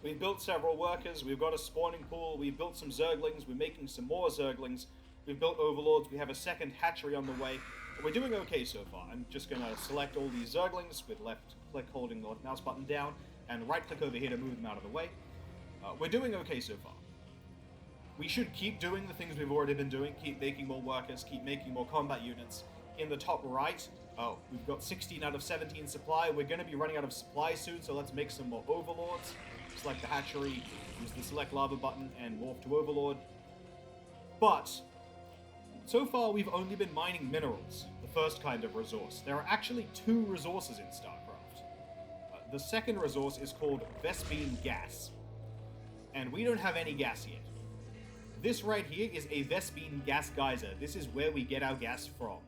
We've built several workers, we've got a spawning pool, we've built some Zerglings, we're making some more Zerglings, we've built Overlords, we have a second hatchery on the way. We're doing okay so far. I'm just going to select all these Zerglings with left click holding the mouse button down, and right click over here to move them out of the way. We're doing okay so far. We should keep doing the things we've already been doing, keep making more workers, keep making more combat units. In the top right, we've got 16 out of 17 supply. We're going to be running out of supply soon, so let's make some more Overlords. Select the hatchery, use the select lava button, and morph to Overlord. But so far we've only been mining minerals, the first kind of resource. There are actually two resources in StarCraft. The second resource is called Vespene gas, and we don't have any gas yet. This right here is a Vespene gas geyser. This is where we get our gas from.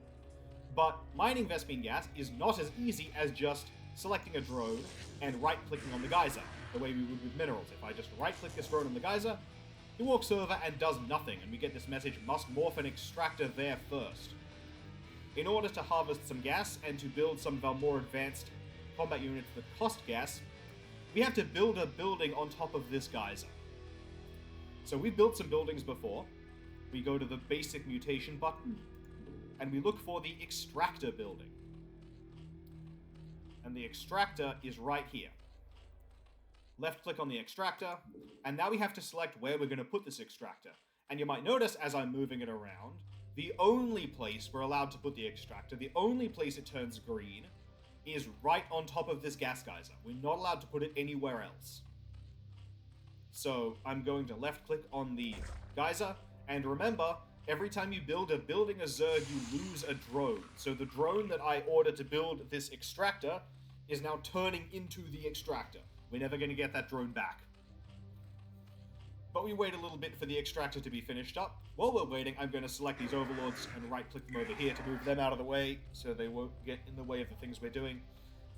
But mining Vespene gas is not as easy as just selecting a drone and right-clicking on the geyser, the way we would with minerals. If I just right-click this drone on the geyser, it walks over and does nothing, and we get this message, must morph an extractor there first. In order to harvest some gas and to build some of our more advanced combat units that cost gas, we have to build a building on top of this geyser. So we've built some buildings before. We go to the basic mutation button, and we look for the extractor building. And the extractor is right here. Left click on the extractor, and now we have to select where we're going to put this extractor. And you might notice as I'm moving it around, the only place we're allowed to put the extractor, the only place it turns green, is right on top of this gas geyser. We're not allowed to put it anywhere else. So I'm going to left click on the geyser, and remember, every time you build a building a Zerg, you lose a drone. So the drone that I ordered to build this extractor is now turning into the extractor. We're never going to get that drone back. But we wait a little bit for the extractor to be finished up. While we're waiting, I'm going to select these overlords and right-click them over here to move them out of the way so they won't get in the way of the things we're doing.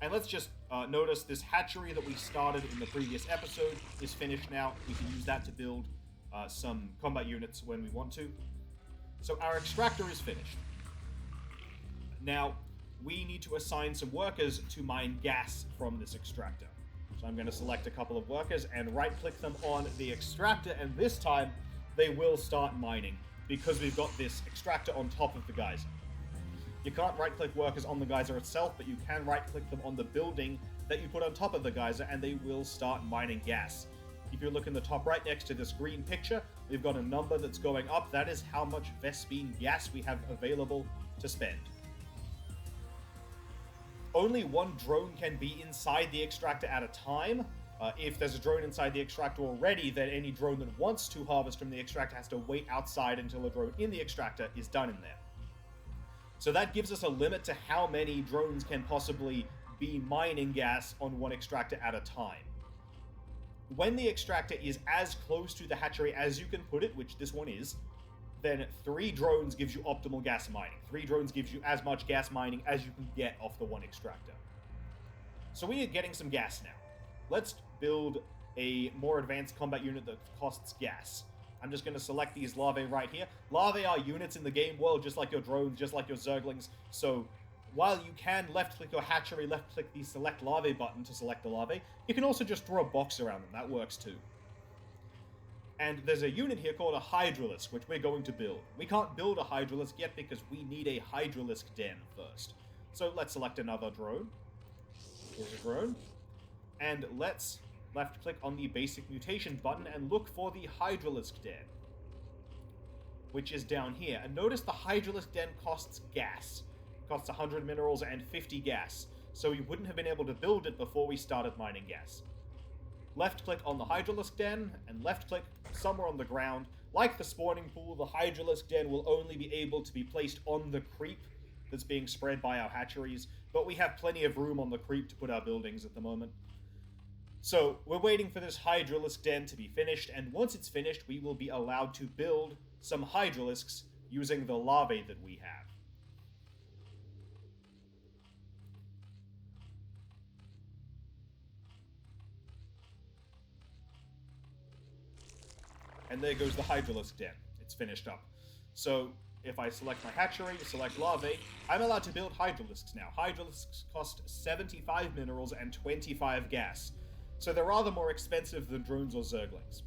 And let's just notice this hatchery that we started in the previous episode is finished now. We can use that to build some combat units when we want to. So our extractor is finished. Now, we need to assign some workers to mine gas from this extractor. So I'm going to select a couple of workers and right-click them on the extractor, and this time they will start mining because we've got this extractor on top of the geyser. You can't right-click workers on the geyser itself, but you can right-click them on the building that you put on top of the geyser, and they will start mining gas. If you look in the top right next to this green picture, we've got a number that's going up. That is how much Vespene gas we have available to spend. Only one drone can be inside the extractor at a time. If there's a drone inside the extractor already, then any drone that wants to harvest from the extractor has to wait outside until a drone in the extractor is done in there. So that gives us a limit to how many drones can possibly be mining gas on one extractor at a time. When the extractor is as close to the hatchery as you can put it, which this one is, then 3 drones gives you optimal gas mining. 3 drones gives you as much gas mining as you can get off the one extractor. So we are getting some gas now. Let's build a more advanced combat unit that costs gas. I'm just going to select these larvae right here. Larvae are units in the game world, just like your drones, just like your Zerglings. So while you can left-click your hatchery, left-click the select larvae button to select the larvae, you can also just draw a box around them. That works too. And there's a unit here called a Hydralisk, which we're going to build. We can't build a Hydralisk yet because we need a Hydralisk den first. So let's select another drone. Here's a drone. And let's left-click on the basic mutation button and look for the Hydralisk den, which is down here. And notice the Hydralisk den costs gas. It costs 100 minerals and 50 gas. So we wouldn't have been able to build it before we started mining gas. Left-click on the Hydralisk den, and left-click somewhere on the ground. Like the spawning pool, the Hydralisk den will only be able to be placed on the creep that's being spread by our hatcheries, but we have plenty of room on the creep to put our buildings at the moment. So, we're waiting for this Hydralisk den to be finished, and once it's finished, we will be allowed to build some Hydralisks using the larvae that we have. And there goes the Hydralisk den. It's finished up. So, if I select my hatchery, select larvae, I'm allowed to build Hydralisks now. Hydralisks cost 75 minerals and 25 gas. So they're rather more expensive than drones or zerglings.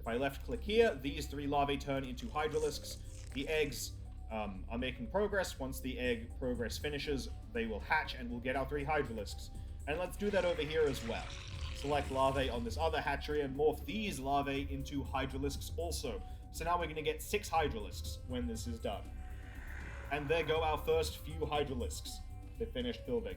If I left click here, these 3 larvae turn into hydralisks. The eggs are making progress. Once the egg progress finishes, they will hatch and we'll get our 3 hydralisks. And let's do that over here as well. Select larvae on this other hatchery and morph these larvae into hydralisks also. So now we're going to get 6 hydralisks when this is done. And there go our first few hydralisks. They finished building.